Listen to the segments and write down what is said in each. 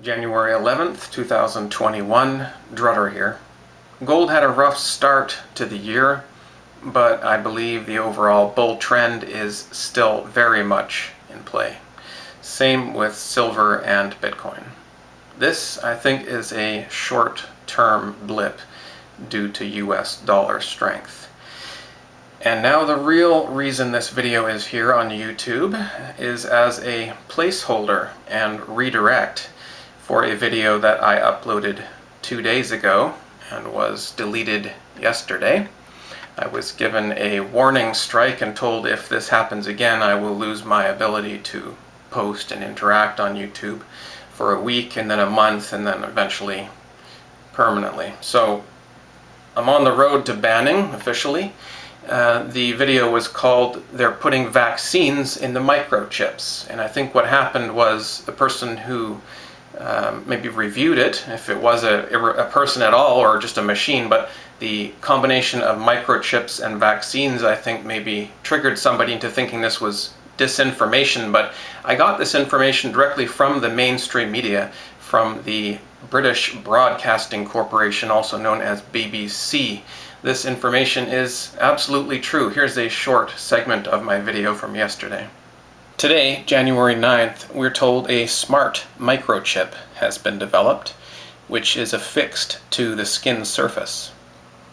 January 11th, 2021, DRutter here. Gold had a rough start to the year, but I believe the overall bull trend is still very much in play. Same with silver and Bitcoin. This, I think, is a short-term blip due to US dollar strength. And now the real reason this video is here on YouTube is as a placeholder and redirect for a video that I uploaded 2 days ago and was deleted yesterday. I was given a warning strike and told if this happens again I will lose my ability to post and interact on YouTube for a week and then a month and then eventually permanently. So I'm on the road to banning officially. The video was called "They're Putting Vaccines in the Microchips," and I think what happened was the person who maybe reviewed it, if it was a person at all or just a machine, but the combination of microchips and vaccines I think maybe triggered somebody into thinking this was disinformation. But I got this information directly from the mainstream media, from the British Broadcasting Corporation, also known as BBC. This information is absolutely true. Here's a short segment of my video from yesterday. Today, January 9th, we're told a smart microchip has been developed, which is affixed to the skin surface.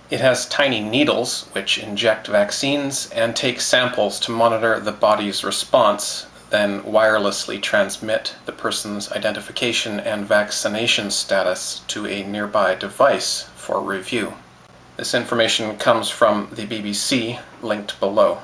It has tiny needles which inject vaccines and take samples to monitor the body's response, then wirelessly transmit the person's identification and vaccination status to a nearby device for review. This information comes from the BBC, linked below.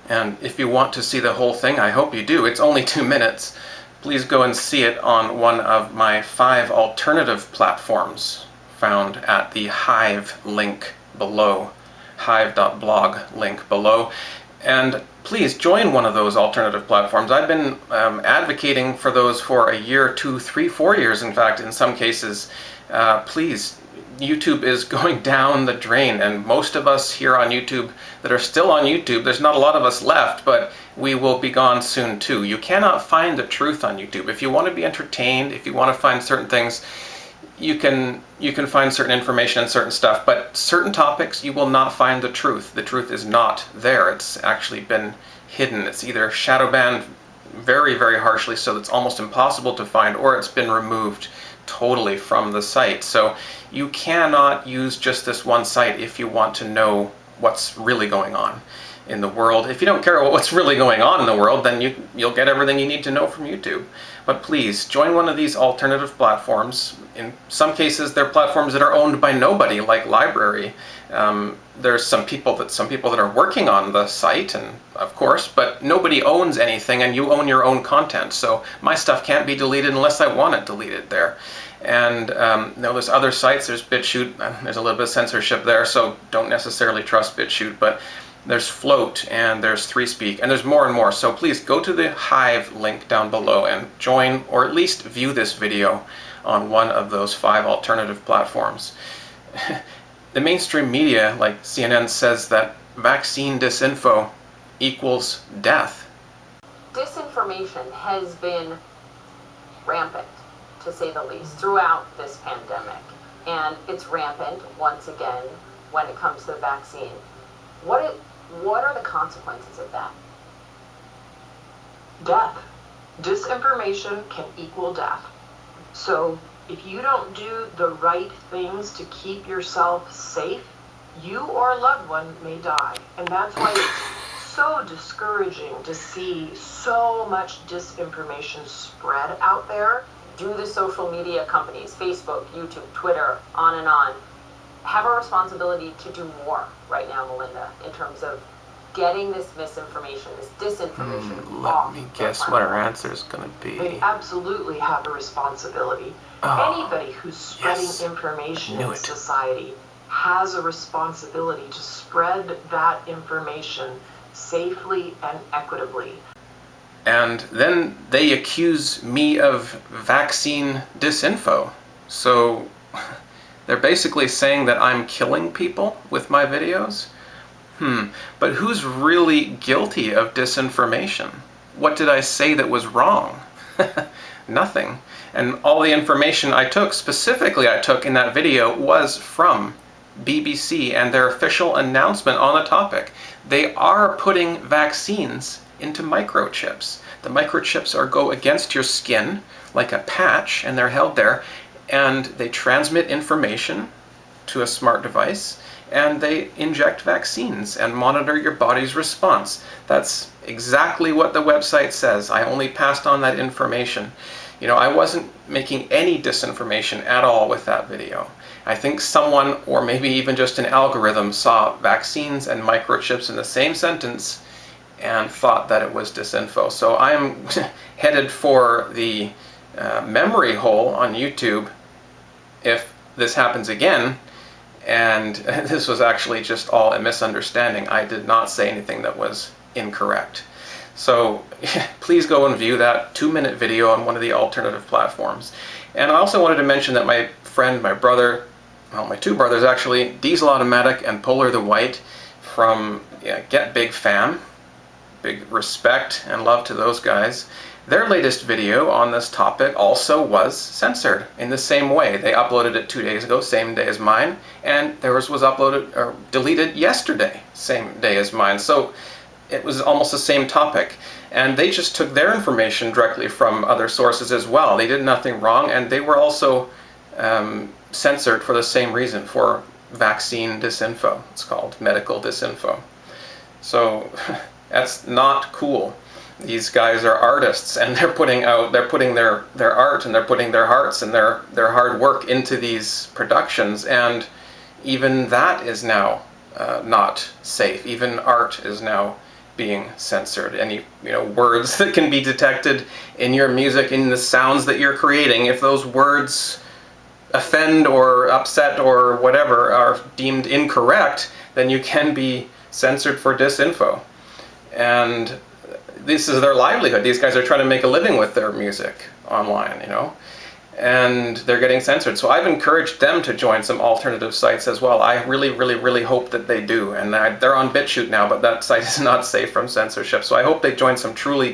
And if you want to see the whole thing, I hope you do, it's only 2 minutes, please go and see it on one of my 5 alternative platforms found at the Hive link below, hive.blog link below. And please join one of those alternative platforms. I've been advocating for those for a year, 2, 3, 4 years, in fact, in some cases. Please, YouTube is going down the drain, and most of us here on YouTube that are still on YouTube, there's not a lot of us left, but we will be gone soon too. You cannot find the truth on YouTube. If you want to be entertained, if you want to find certain things, you can find certain information and certain stuff, but certain topics you will not find the truth. The truth is not there. It's actually been hidden. It's either shadow banned very, very harshly so it's almost impossible to find, or it's been removed totally from the site. So you cannot use just this one site if you want to know what's really going on in the world. If you don't care about what's really going on in the world, then you'll get everything you need to know from YouTube. But please, join one of these alternative platforms. In some cases, they're platforms that are owned by nobody, like Library. There's some people that are working on the site, and of course, but nobody owns anything, and you own your own content. So my stuff can't be deleted unless I want it deleted there. And there's other sites. There's BitChute. There's a little bit of censorship there, so don't necessarily trust BitChute. But there's Float, and there's ThreeSpeak, and there's more and more. So please go to the Hive link down below and join, or at least view this video on one of those 5 alternative platforms. The mainstream media, like CNN, says that vaccine disinfo equals death. Disinformation has been rampant, to say the least, throughout this pandemic. And it's rampant, once again, when it comes to the vaccine. What are the consequences of that? Death. Disinformation can equal death. So if you don't do the right things to keep yourself safe, you or a loved one may die. And that's why it's so discouraging to see so much disinformation spread out there. Do the social media companies, Facebook, YouTube, Twitter, on and on, have a responsibility to do more right now, Melinda, in terms of getting this misinformation, this disinformation off? Let me guess what our answer is going to be. They absolutely have a responsibility. Anybody who's spreading information in society has a responsibility to spread that information safely and equitably. And then they accuse me of vaccine disinfo. So they're basically saying that I'm killing people with my videos? But who's really guilty of disinformation? What did I say that was wrong? nothing. And all the information I took, specifically I took in that video, was from BBC and their official announcement on the topic. They are putting vaccines into microchips. The microchips go against your skin like a patch, and they're held there, and they transmit information to a smart device, and they inject vaccines and monitor your body's response. That's exactly what the website says. I only passed on that information. You know, I wasn't making any disinformation at all with that video. I think someone, or maybe even just an algorithm, saw vaccines and microchips in the same sentence and thought that it was disinfo. So I'm headed for the memory hole on YouTube if this happens again. And this was actually just all a misunderstanding. I did not say anything that was incorrect. So please go and view that 2-minute video on one of the alternative platforms. And I also wanted to mention that my friend, my brother, well, my 2 brothers actually, Diesel Automatic and Polar the White from Get Big Fam, big respect and love to those guys. Their latest video on this topic also was censored in the same way. They uploaded it 2 days ago, same day as mine, and theirs was uploaded or deleted yesterday, same day as mine. So it was almost the same topic. And they just took their information directly from other sources as well. They did nothing wrong, and they were also censored for the same reason, for vaccine disinfo. It's called medical disinfo. So that's not cool. These guys are artists, and they're putting their art, and they're putting their hearts and their hard work into these productions, and even that is now not safe. Even art is now being censored. Any words that can be detected in your music, in the sounds that you're creating, if those words offend or upset or whatever are deemed incorrect, then you can be censored for disinfo. And this is their livelihood. These guys are trying to make a living with their music online, and they're getting censored. So I've encouraged them to join some alternative sites as well. I really, really, really hope that they do. And they're on BitChute now, but that site is not safe from censorship. So I hope they join some truly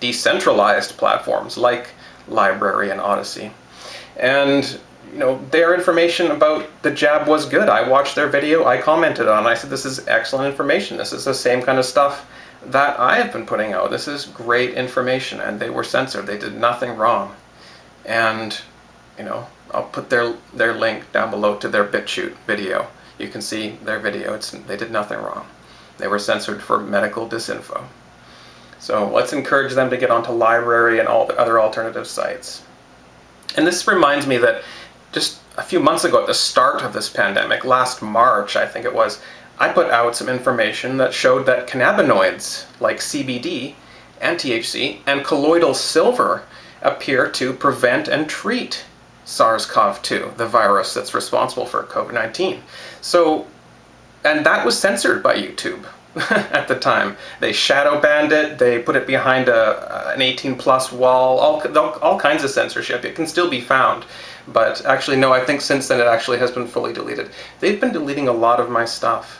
decentralized platforms like Library and Odyssey. And their information about the jab was good. I watched their video, I commented on it, I said, this is excellent information. This is the same kind of stuff that I have been putting out. This is great information, and they were censored. They did nothing wrong. And I'll put their link down below to their BitChute video. You can see their video. They did nothing wrong. They were censored for medical disinfo. So let's encourage them to get onto Library and all the other alternative sites. And this reminds me that just a few months ago, at the start of this pandemic, last March I think it was, I put out some information that showed that cannabinoids like CBD and THC and colloidal silver appear to prevent and treat SARS-CoV-2, the virus that's responsible for COVID-19. So, and that was censored by YouTube at the time. They shadow banned it, they put it behind an 18+ wall, all kinds of censorship. It can still be found. But actually, no, I think since then it actually has been fully deleted. They've been deleting a lot of my stuff.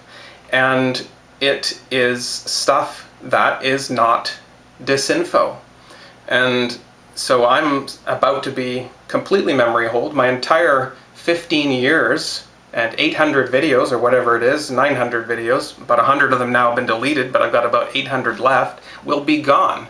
And it is stuff that is not disinfo. And so I'm about to be completely memory holed. My entire 15 years and 800 videos, or whatever it is, 900 videos, about 100 of them now have been deleted, but I've got about 800 left, will be gone.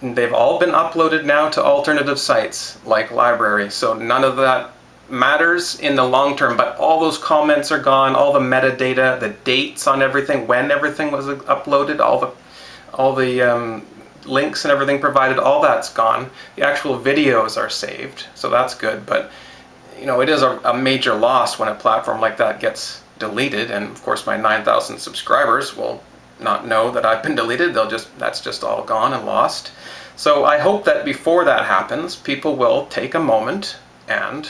They've all been uploaded now to alternative sites like Library, so none of that matters in the long term, but all those comments are gone, all the metadata, the dates on everything, when everything was uploaded, all the links and everything provided, all that's gone. The actual videos are saved, so that's good, but it is a major loss when a platform like that gets deleted, and of course my 9,000 subscribers will not know that I've been deleted. That's just all gone and lost. So I hope that before that happens, people will take a moment and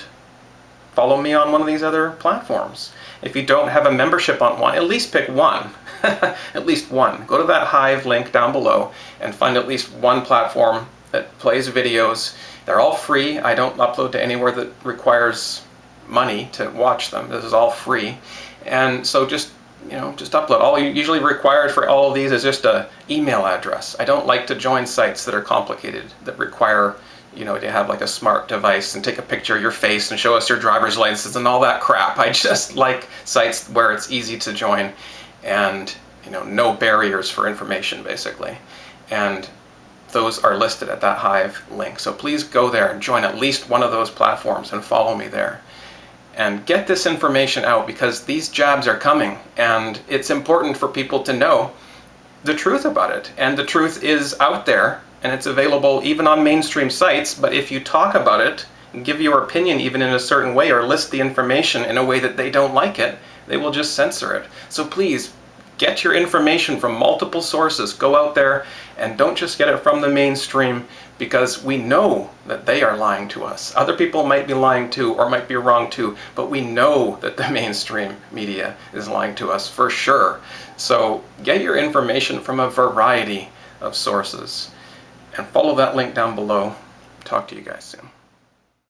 follow me on one of these other platforms. If you don't have a membership on one, at least pick one. At least one. Go to that Hive link down below and find at least one platform that plays videos. They're all free. I don't upload to anywhere that requires money to watch them. This is all free. And so just upload. All usually required for all of these is just an email address. I don't like to join sites that are complicated, that require you know, to have like a smart device and take a picture of your face and show us your driver's license and all that crap. I just like sites where it's easy to join and, you know, no barriers for information basically. And those are listed at that Hive link. So please go there and join at least one of those platforms and follow me there. And get this information out, because these jabs are coming and it's important for people to know the truth about it. And the truth is out there and it's available even on mainstream sites, but if you talk about it and give your opinion even in a certain way or list the information in a way that they don't like it, they will just censor it. So please, get your information from multiple sources. Go out there and don't just get it from the mainstream, because we know that they are lying to us. Other people might be lying too, or might be wrong too, but we know that the mainstream media is lying to us for sure. So get your information from a variety of sources and follow that link down below. Talk to you guys soon.